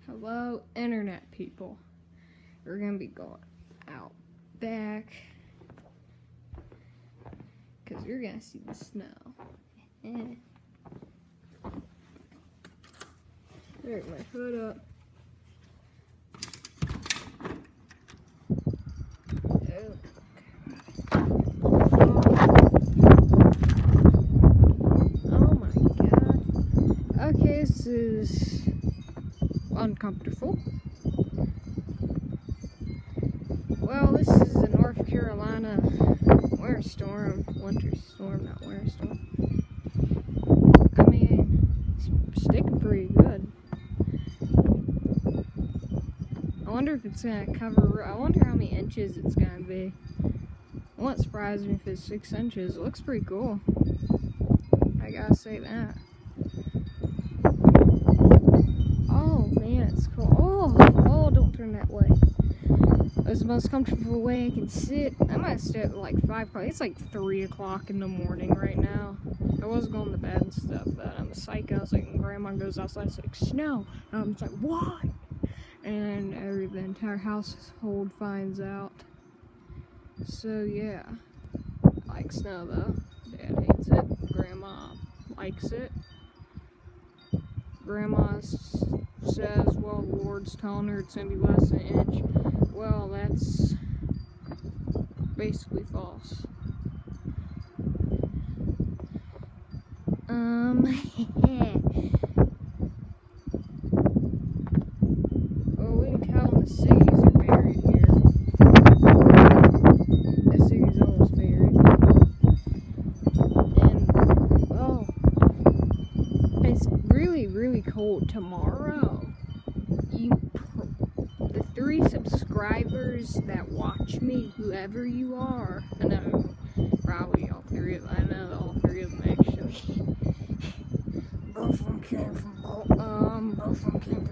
Hello, internet people. We're gonna be going out back because you're gonna see the snow. There's my hood up. Oh my god. Okay, this is uncomfortable. Well, this is the North Carolina winter storm, not winter storm. I mean, it's sticking pretty good. I wonder if it's gonna cover, I wonder how many inches it's gonna be. It won't surprise me if it's 6 inches. It looks pretty cool. I gotta say that. Oh man, it's cool. Oh, don't turn that way. It's the most comfortable way I can sit. I might sit at like 5 o'clock. It's like 3 o'clock in the morning right now. I was going to bed and stuff, but I'm a psycho. It's like when Grandma goes outside, it's like, snow. And I'm just like, what? And the entire household finds out. So yeah, I like snow though. Dad hates it. Grandma likes it. Grandma says, well, the Lord's telling her it's going to be less than an inch. Well, that's basically false. Well, we can tell when the cities are buried here. The city's almost buried. And, well, it's really, really cold tomorrow. The 3 subscribers that watch me, whoever you are, I know probably all 3 of them, I know all 3 of them actually. Both of them came from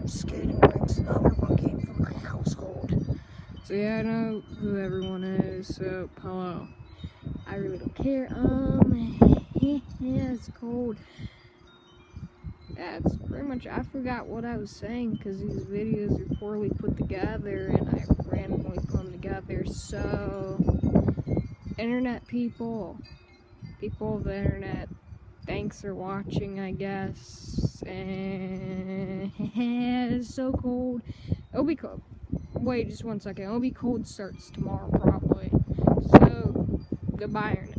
skating rinks, and the other one came from my household. So yeah, I know who everyone is, so hello. I really don't care. Yeah, it's cold. That's pretty much, I forgot what I was saying because these videos are poorly put together and I randomly put them together. So, internet people of the internet, thanks for watching, I guess. And it's so cold. It'll be cold. Wait, just 1 second. It'll be cold starts tomorrow probably. So, goodbye, internet.